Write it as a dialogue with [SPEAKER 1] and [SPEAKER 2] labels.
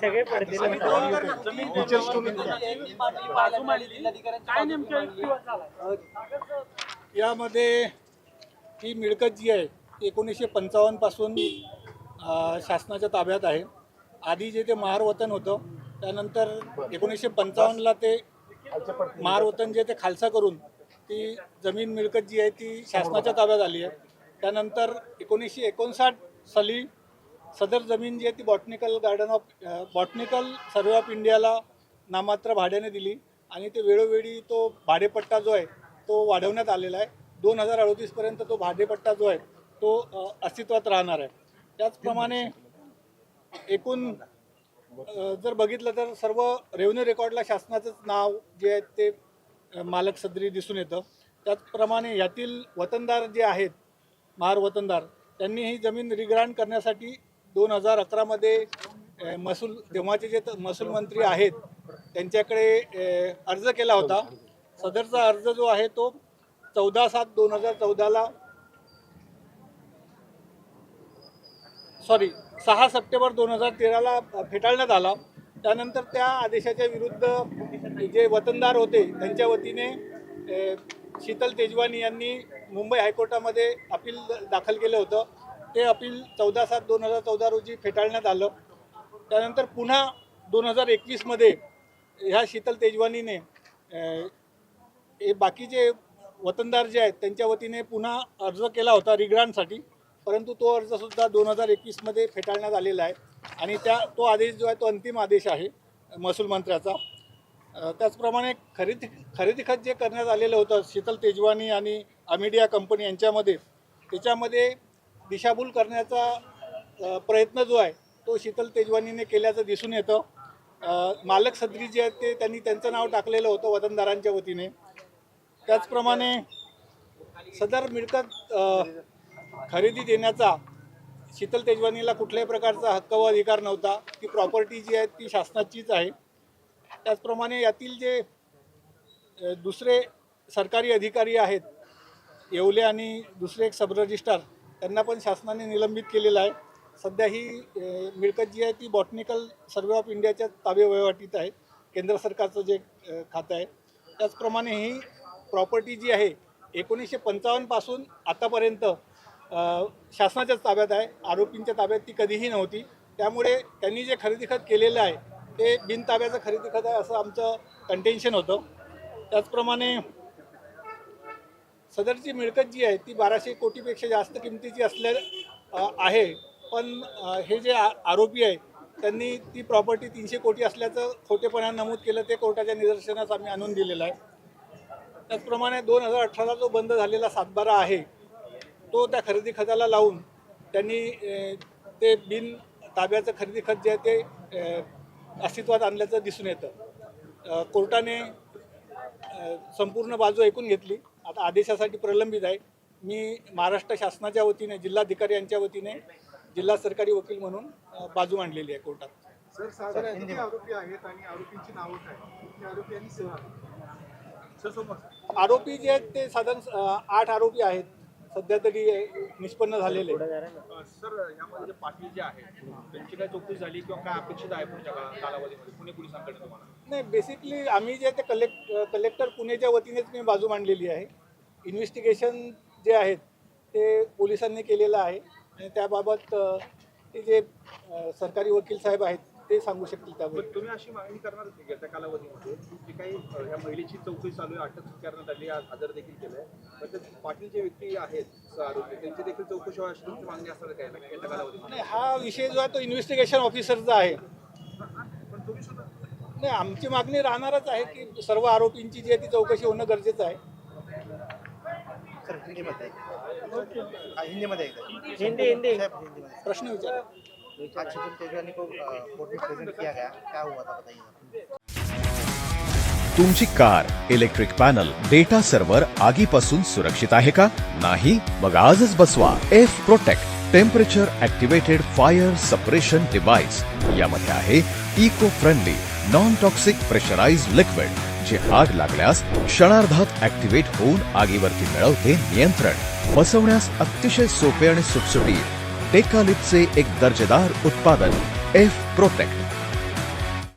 [SPEAKER 1] सगळे पडतील.
[SPEAKER 2] काय नेमकं युक्तिवाद झाला?
[SPEAKER 3] यामध्ये ही मिळकत जी आहे 1955 पासून शासनाच्या ताब्यात आहे. आधी जे ते महार वतन होतं, त्यानंतर 1955ला ते महार वतन जे ते खालसा करून ती जमीन मिळकत जी आहे ती शासनाच्या ताब्यात आली आहे. त्यानंतर 1959 साली सदर जमीन जी आहे ती बॉटनिकल सर्वे ऑफ इंडियाला नामात्र भाड्याने दिली आणि ते वेळोवेळी तो भाडेपट्टा जो आहे तो वाढवण्यात आलेला आहे. 2038 पर्यंत तो भाडेपट्टा जो आहे तो अस्तित्वात राहणार आहे. त्याचप्रमाणे एकूण जर बघितलं तर सर्व रेव्हेन्यू रेकॉर्डला शासनाचंच नाव जे आहे ते मालक सदरी दिसून येतं. त्याचप्रमाणे यातील वतनदार जे आहेत महार वतनदार त्यांनी ही जमीन रिग्रांट करण्यासाठी 2011मध्ये तेव्हाचे जे महसूल मंत्री आहेत त्यांच्याकडे अर्ज केला होता. सदरचा अर्ज जो आहे तो 6 सप्टेंबर 2013ला फेटाळण्यात आला. त्यानंतर त्या आदेशाच्या विरुद्ध जे वतनदार होते त्यांच्या वतीने शीतल तेजवानी यांनी मुंबई हायकोर्टामध्ये अपील दाखल केलं होतं. ते अपील 14/7/2014 रोजी फेटाळण्यात आलं. त्यानंतर पुन्हा 2021मध्ये ह्या शीतल तेजवानीने बाकीचे वतनदार जे आहेत त्यांच्या वतीने पुन्हा अर्ज केला होता रिग्रांटसाठी, परंतु तो अर्जसुद्धा 2021मध्ये फेटाळण्यात आलेला आहे आणि तो आदेश जो आहे तो अंतिम आदेश आहे महसूल मंत्र्याचा. त्याचप्रमाणे खरेदी खत जे करण्यात आलेलं होतं शीतल तेजवानी आणि अमिडिया कंपनी यांच्यामध्ये, त्याच्यामध्ये दिशाभूल करण्याचा प्रयत्न जो आहे तो शीतल तेजवानीने केल्याचं दिसून येतं. मालक सदरी जे आहेत ते त्यांनी त्यांचं नाव टाकलेलं होतं वतनदारांच्या वतीने. त्याचप्रमाणे सदर मिळकत खरेदी देण्याचा शीतल तेजवानीला कुठल्याही प्रकारचा हक्क व अधिकार नव्हता. ती प्रॉपर्टी जी आहे ती शासनाचीच आहे. त्याचप्रमाणे यातील जे दुसरे सरकारी अधिकारी आहेत येवले आणि दुसरे एक सब रजिस्ट्रार त्यांना पण शासनाने निलंबित केलेलं आहे. सध्या ही मिळकत जी आहे ती बॉटनिकल सर्वे ऑफ इंडियाच्या ताब्यावहीवाटीत आहे, केंद्र सरकारचं जे खातं आहे. त्याचप्रमाणे ही प्रॉपर्टी जी आहे 1955 पासून आतापर्यंत शासनाच्याच ताब्यात आहे. आरोपींच्या ताब्यात ती कधीही नव्हती. त्यामुळे त्यांनी जे खरेदी खत केलेलं आहे ते बिनताब्याचं खरेदी खत आहे असं आमचं कंटेन्शन होतं. त्याचप्रमाणे सदरची मिळकत जी आहे ती 1200 कोटीपेक्षा जास्त किमतीची आहे. पण हे जे आरोपी आहे त्यांनी ती प्रॉपर्टी 300 कोटी असल्याचं खोटेपणा नमूद केलं. ते कोर्टाच्या निदर्शनास आम्ही आणून दिलेलं आहे. त्याचप्रमाणे 2018ला जो बंद झालेला सातबारा आहे तो त्या खरेदी खताला लावून त्यांनी ते बिन ताब्याचं खरेदी खत जे आहे ते अस्तित्वात आणल्याचं दिसून येतं. कोर्टाने संपूर्ण बाजू ऐकून घेतली. आता आदेशासाठी प्रलंबित आहे. मी महाराष्ट्र शासनाच्या वतीने जिल्हाधिकारी यांच्या वतीने जिल्हा सरकारी वकील म्हणून बाजू मांडलेली आहे कोर्टात.
[SPEAKER 4] सर, साधारण किती आरोपी आहेत आणि आरोपींची नावं काय? किती आरोपी आणि सह
[SPEAKER 3] आरोपी जे आहेत ते साधारण 8 आरोपी आहेत सध्या तरी निष्पन्न झालेले.
[SPEAKER 4] सर, यामध्ये जे पाटील जे आहेत त्यांची काय चौकशी झाली किंवा काय अपेक्षित आहे पुढच्या कालावधीमध्ये पुणे पोलिसांकडे तुम्हाला?
[SPEAKER 3] नाही, बेसिकली आम्ही जे ते कलेक्टर पुणेच्या वतीनेच मी बाजू मांडलेली आहे. इन्व्हेस्टिगेशन जे आहेत ते पोलिसांनी केलेलं आहे आणि त्याबाबत ते जे सरकारी वकील साहेब आहेत ते सांगू शकतील. त्यामुळे
[SPEAKER 4] तुम्ही अशी मागणी करणार होती की त्या कालावधीमध्ये जी काही या महिलेची चौकशी चालू आहे, अटक करण्यात आली, आज हजर देखील केलं आहे, पण पाटील जे व्यक्ती आहेत आरोपी त्यांची देखील चौकशी व्हावी अशी तुमची मागणी असणार काय या कालावधीमध्ये?
[SPEAKER 3] नाही, हा विषय जो आहे तो इन्व्हेस्टिगेशन ऑफिसरचा आहे.
[SPEAKER 4] पण तुम्ही सुद्धा
[SPEAKER 3] नाही, आमची मागणी राहणारच आहे की सर्व आरोपींची जी आहे ती चौकशी होणं गरजेचं आहे.
[SPEAKER 1] हिंदी
[SPEAKER 3] प्रश्न विचारा.
[SPEAKER 5] तुमची car, electric panel, data server आगीपासून सुरक्षित आहे का? नाही? मग आजच बसवा F protect temperature activated fire suppression device. यामध्ये आहे eco friendly non toxic pressurized liquid जे आग लागल्यास क्षणार्धात ऍक्टिव्हेट होऊन आगीवरती मिळवते नियंत्रण. बसवण्यास अतिशय सोपे आणि सुटसुटीत. टेकालिपचे एक दर्जेदार उत्पादन एफ प्रोटेक्ट.